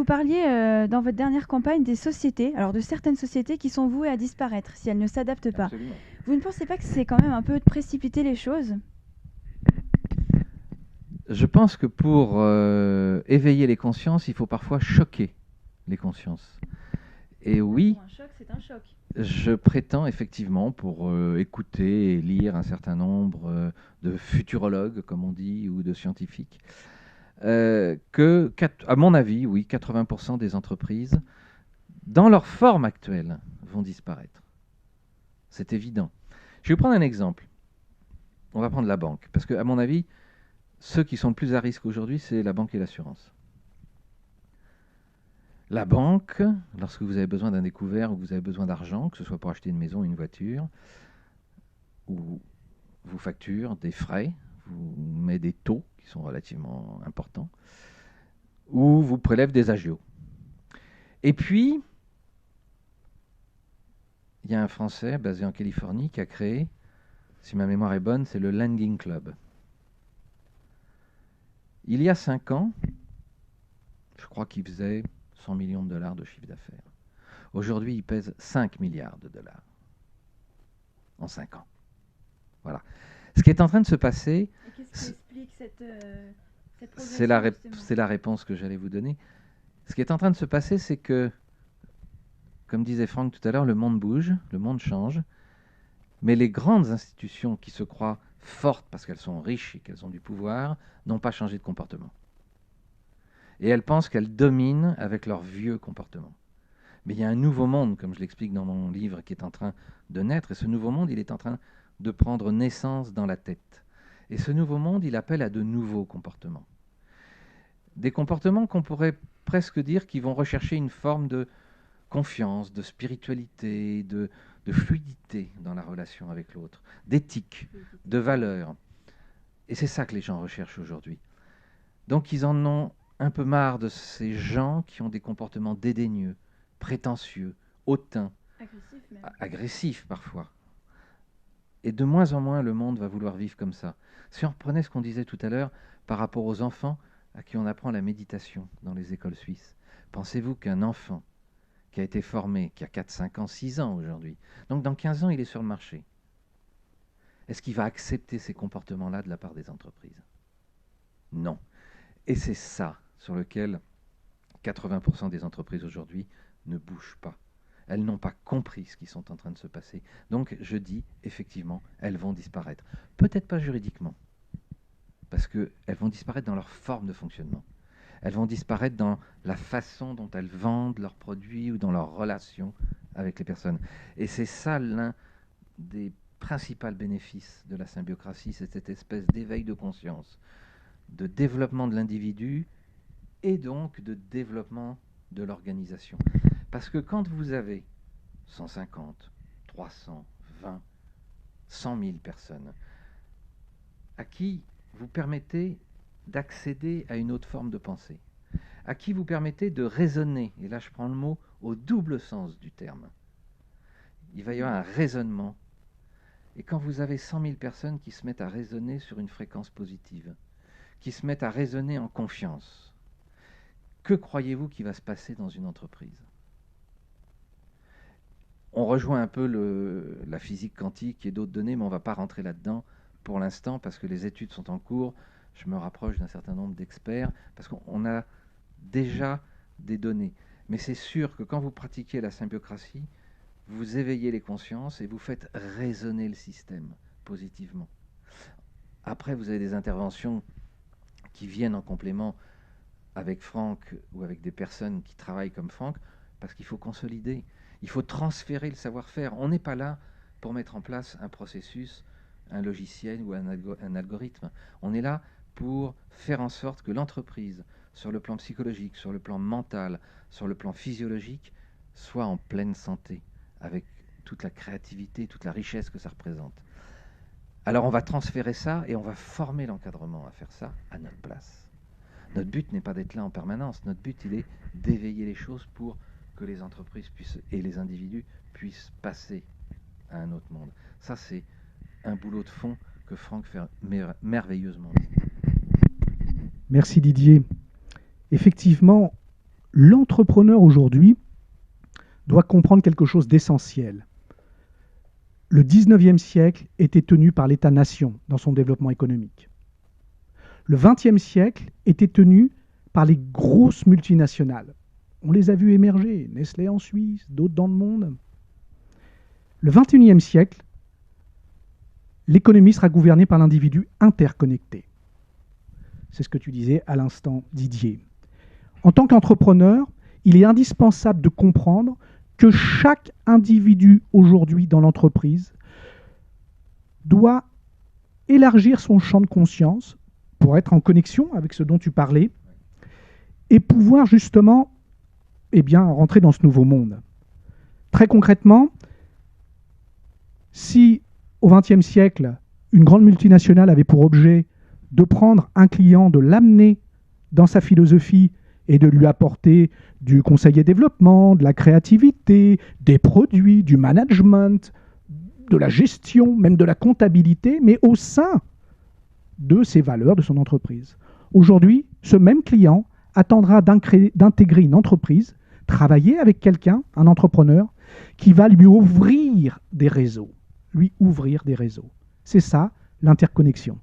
parliez dans votre dernière campagne des sociétés, alors de certaines sociétés qui sont vouées à disparaître si elles ne s'adaptent pas. Absolument. Vous ne pensez pas que c'est quand même un peu de précipiter les choses? Je pense que pour éveiller les consciences, il faut parfois choquer les consciences. Et oui, Pour un choc, c'est un choc. je prétends effectivement, pour écouter et lire un certain nombre de futurologues, comme on dit, ou de scientifiques, que, à mon avis, oui, 80% des entreprises, dans leur forme actuelle, vont disparaître. C'est évident. Je vais vous prendre un exemple. On va prendre la banque, parce qu'à mon avis, ceux qui sont le plus à risque aujourd'hui, c'est la banque et l'assurance. La banque, lorsque vous avez besoin d'un découvert ou que vous avez besoin d'argent, que ce soit pour acheter une maison ou une voiture, ou vous facture des frais, vous met des taux qui sont relativement importants, ou vous prélève des agios. Et puis, il y a un Français basé en Californie qui a créé, si ma mémoire est bonne, c'est le Lending Club. Il y a 5 ans, je crois qu'il faisait 100 millions de dollars de chiffre d'affaires. Aujourd'hui, il pèse 5 milliards de dollars en 5 ans. Voilà. Ce qui est en train de se passer, Et qu'est-ce qui explique cette c'est progression, la réponse que j'allais vous donner. Ce qui est en train de se passer, c'est que, comme disait Franck tout à l'heure, le monde bouge, le monde change, mais les grandes institutions qui se croient fortes parce qu'elles sont riches et qu'elles ont du pouvoir n'ont pas changé de comportement. Et elles pensent qu'elles dominent avec leurs vieux comportements. Mais il y a un nouveau monde, comme je l'explique dans mon livre, qui est en train de naître, et ce nouveau monde, il est en train de prendre naissance dans la tête. Et ce nouveau monde, il appelle à de nouveaux comportements. Des comportements qu'on pourrait presque dire qui vont rechercher une forme de confiance, de spiritualité, de fluidité dans la relation avec l'autre, d'éthique, de valeur. Et c'est ça que les gens recherchent aujourd'hui. Donc ils en ont un peu marre de ces gens qui ont des comportements dédaigneux, prétentieux, hautains, agressifs parfois. Et de moins en moins, le monde va vouloir vivre comme ça. Si on reprenait ce qu'on disait tout à l'heure par rapport aux enfants à qui on apprend la méditation dans les écoles suisses, pensez-vous qu'un enfant qui a été formé, qui a 4, 5 ans, 6 ans aujourd'hui, donc dans 15 ans, il est sur le marché, est-ce qu'il va accepter ces comportements-là de la part des entreprises? Non. Et c'est ça sur lequel 80% des entreprises aujourd'hui ne bougent pas. Elles n'ont pas compris ce qui sont en train de se passer. Donc je dis, effectivement, elles vont disparaître. Peut-être pas juridiquement, parce qu'elles vont disparaître dans leur forme de fonctionnement. Elles vont disparaître dans la façon dont elles vendent leurs produits ou dans leurs relations avec les personnes. Et c'est ça l'un des principaux bénéfices de la symbiocratie, c'est cette espèce d'éveil de conscience, de développement de l'individu et donc de développement de l'organisation. Parce que quand vous avez 150, 300, 20, 100 000 personnes à qui vous permettez d'accéder à une autre forme de pensée, à qui vous permettez de raisonner, et là je prends le mot au double sens du terme, il va y avoir un raisonnement. Et quand vous avez 100 000 personnes qui se mettent à raisonner sur une fréquence positive, qui se mettent à raisonner en confiance, que croyez-vous qu'il va se passer dans une entreprise? On rejoint un peu la physique quantique et d'autres données, mais on ne va pas rentrer là-dedans pour l'instant parce que les études sont en cours. Je me rapproche d'un certain nombre d'experts parce qu'on a déjà des données. Mais c'est sûr que quand vous pratiquez la symbiocratie, vous éveillez les consciences et vous faites raisonner le système positivement. Après, vous avez des interventions qui viennent en complément avec Franck ou avec des personnes qui travaillent comme Franck, parce qu'il faut consolider, il faut transférer le savoir-faire. On n'est pas là pour mettre en place un processus, un logiciel ou un algorithme. On est là pour faire en sorte que l'entreprise, sur le plan psychologique, sur le plan mental, sur le plan physiologique, soit en pleine santé, avec toute la créativité, toute la richesse que ça représente. Alors on va transférer ça et on va former l'encadrement à faire ça à notre place. Notre but n'est pas d'être là en permanence. Notre but, il est d'éveiller les choses pour que les entreprises puissent, et les individus puissent passer à un autre monde. Ça, c'est un boulot de fond que Franck fait merveilleusement. Merci Didier. Effectivement, L'entrepreneur aujourd'hui doit comprendre quelque chose d'essentiel. Le 19e siècle était tenu par l'État-nation dans son développement économique. Le 20e siècle était tenu par les grosses multinationales. On les a vues émerger, Nestlé en Suisse, d'autres dans le monde. Le 21e siècle, l'économie sera gouvernée par l'individu interconnecté. C'est ce que tu disais à l'instant, Didier. En tant qu'entrepreneur, il est indispensable de comprendre que chaque individu aujourd'hui dans l'entreprise doit élargir son champ de conscience pour être en connexion avec ce dont tu parlais et pouvoir justement rentrer dans ce nouveau monde. Très concrètement, si au XXe siècle, une grande multinationale avait pour objet de prendre un client, de l'amener dans sa philosophie et de lui apporter du conseil et développement, de la créativité, des produits, du management, de la gestion, même de la comptabilité, mais au sein de ses valeurs, de son entreprise. Aujourd'hui, ce même client attendra d'intégrer une entreprise, travailler avec quelqu'un, un entrepreneur, qui va lui ouvrir des réseaux. C'est ça, l'interconnexion.